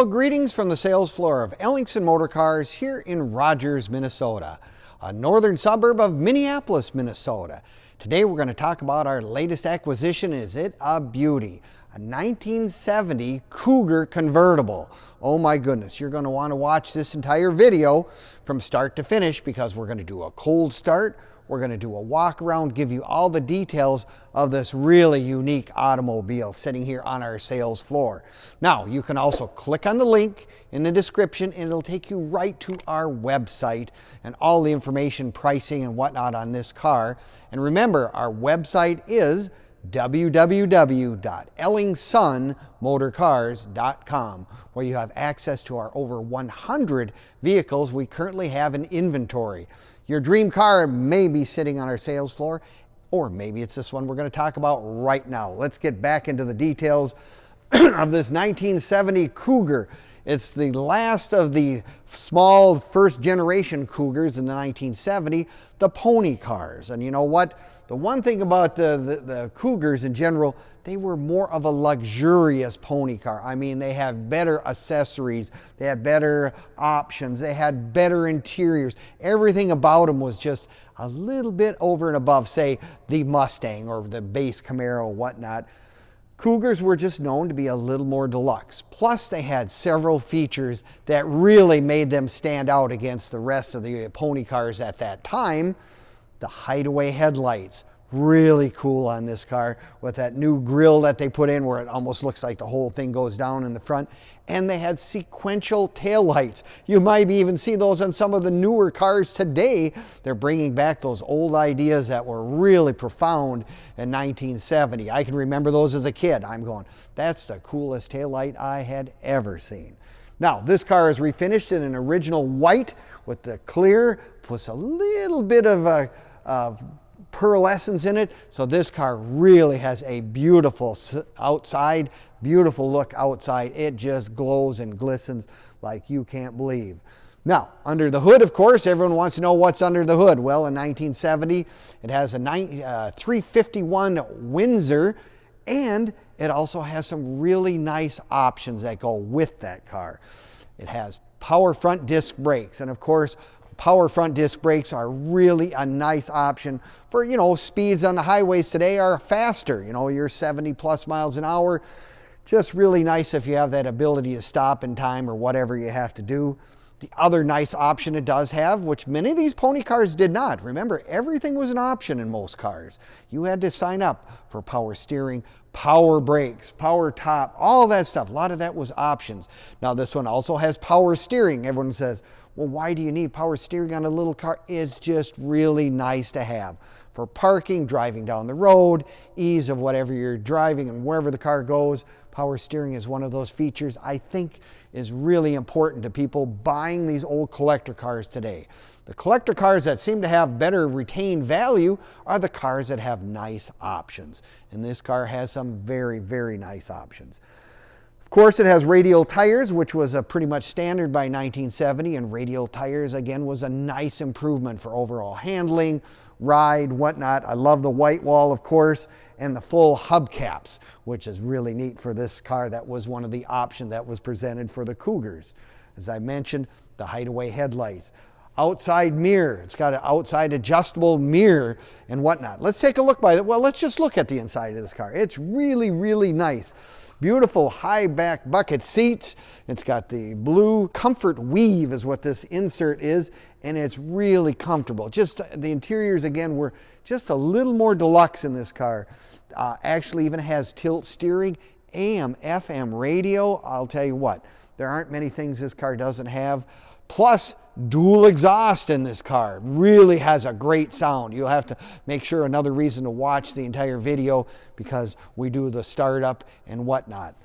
Well, greetings from the sales floor of Ellingson Motor Cars here in Rogers, Minnesota, a northern suburb of Minneapolis, Minnesota. Today we're going to talk about our latest acquisition. Is it a beauty? A 1970 Cougar Convertible. Oh my goodness, you're going to want to watch this entire video from start to finish because we're going to do a cold start. We're going to do a walk around, give you all the details of this really unique automobile sitting here on our sales floor. Now, you can also click on the link in the description and it'll take you right to our website and all the information, pricing and whatnot on this car. And remember, our website is www.ellingsonmotorcars.com, where you have access to our over 100 vehicles we currently have in inventory. Your dream car may be sitting on our sales floor, or maybe it's this one we're going to talk about right now. Let's get back into the details of this 1970 Cougar. It's the last of the small first generation Cougars in the 1970, the pony cars. And you know what? The one thing about the Cougars in general, they were more of a luxurious pony car. I mean, they have better accessories, they had better options, they had better interiors. Everything about them was just a little bit over and above, say, the Mustang or the base Camaro, whatnot. Cougars were just known to be a little more deluxe. Plus, they had several features that really made them stand out against the rest of the pony cars at that time. The hideaway headlights, really cool on this car with that new grille that they put in where it almost looks like the whole thing goes down in the front. And they had sequential taillights. You might even see those on some of the newer cars today. They're bringing back those old ideas that were really profound in 1970. I can remember those as a kid. I'm going, that's the coolest taillight I had ever seen. Now, this car is refinished in an original white with the clear, plus a little bit of pearlescence in it. So this car really has a beautiful outside, beautiful look outside. It just glows and glistens like you can't believe. Now, under the hood, of course, everyone wants to know what's under the hood. Well, in 1970, it has a 351 Windsor, and it also has some really nice options that go with that car. It has power front disc brakes, and of course, power front disc brakes are really a nice option for, you know, speeds on the highways today are faster. You know, you're 70 plus miles an hour. Just really nice if you have that ability to stop in time or whatever you have to do. The other nice option it does have, which many of these pony cars did not. Remember, everything was an option in most cars. You had to sign up for power steering, power brakes, power top, all that stuff. A lot of that was options. Now this one also has power steering. Everyone says, well, why do you need power steering on a little car? It's just really nice to have for parking, driving down the road, ease of whatever you're driving and wherever the car goes. Power steering is one of those features I think is really important to people buying these old collector cars today. The collector cars that seem to have better retained value are the cars that have nice options. And this car has some very, very nice options. Of course, it has radial tires, which was a pretty much standard by 1970, and radial tires, again, was a nice improvement for overall handling, ride, whatnot. I love the white wall, of course, and the full hubcaps, which is really neat for this car. That was one of the options that was presented for the Cougars. As I mentioned, the hideaway headlights. Outside mirror, it's got an outside adjustable mirror and whatnot. Let's take a look by it. Well, let's just look at the inside of this car. It's really, really nice. Beautiful high back bucket seats. It's got the blue comfortweave is what this insert is, and it's really comfortable. Just the interiors, again, were just a little more deluxe in this car. Actually even has tilt steering, AM, FM radio. I'll tell you what, there aren't many things this car doesn't have. Plus, dual exhaust in this car. Really has a great sound. You'll have to make sure, another reason to watch the entire video, because we do the startup and whatnot.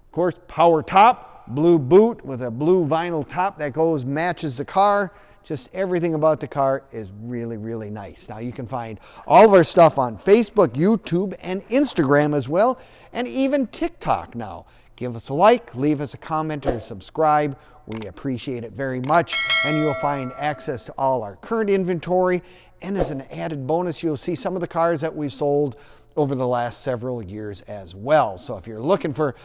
Of course, power top, blue boot with a blue vinyl top that matches the car. Just everything about the car is really, really nice. Now you can find all of our stuff on Facebook, YouTube, and Instagram as well, and even TikTok now. Give us a like, leave us a comment, or subscribe. We appreciate it very much, and you'll find access to all our current inventory. And as an added bonus, you'll see some of the cars that we sold over the last several years as well. So if you're looking for,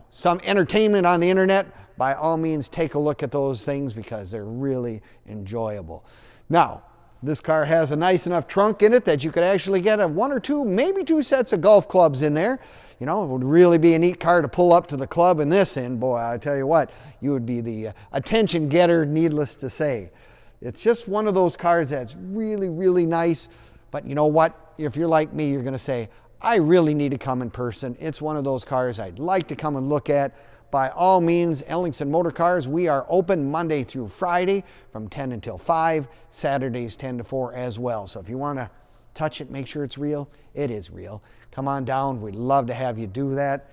some entertainment on the internet, by all means take a look at those things because they're really enjoyable. Now, this car has a nice enough trunk in it that you could actually get one or two, maybe two sets of golf clubs in there. It would really be a neat car to pull up to the club in this end. Boy, I tell you what, you would be the attention getter, needless to say. It's just one of those cars that's really, really nice. But you know what? If you're like me, you're going to say, I really need to come in person. It's one of those cars I'd like to come and look at. By all means, Ellingson Motor Cars, we are open Monday through Friday from 10 until 5, Saturdays 10 to 4 as well. So if you want to touch it, make sure it's real, it is real. Come on down. We'd love to have you do that.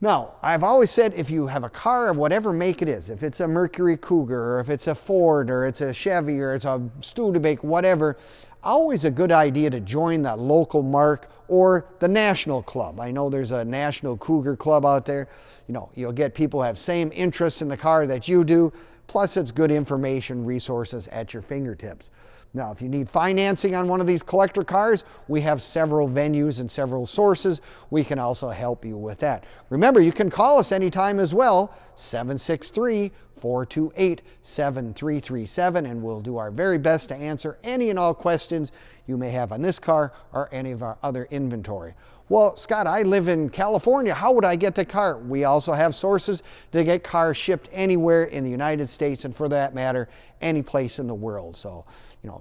Now, I've always said if you have a car of whatever make it is, if it's a Mercury Cougar, or if it's a Ford, or it's a Chevy, or it's a Studebaker, whatever, always a good idea to join the local marque or the national club. I know there's a national Cougar club out there. You'll get people who have same interests in the car that you do, plus it's good information, resources at your fingertips. Now, if you need financing on one of these collector cars, we have several venues and several sources. We can also help you with that. Remember, you can call us anytime as well, 763-428-7337, and we'll do our very best to answer any and all questions you may have on this car or any of our other inventory. Well, Scott, I live in California. How would I get the car? We also have sources to get cars shipped anywhere in the United States, and for that matter, any place in the world. So,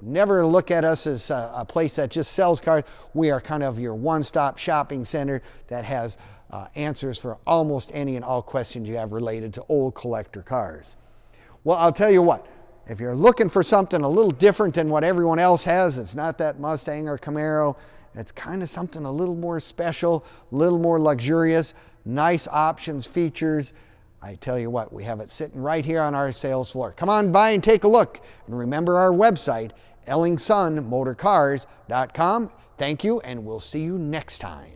never look at us as a place that just sells cars. We are kind of your one-stop shopping center that has answers for almost any and all questions you have related to old collector cars. Well, I'll tell you what, if you're looking for something a little different than what everyone else has, it's not that Mustang or Camaro. It's kind of something a little more special, a little more luxurious, nice options, features. I tell you what, we have it sitting right here on our sales floor. Come on by and take a look. And remember our website, ellingsonmotorcars.com. Thank you, and we'll see you next time.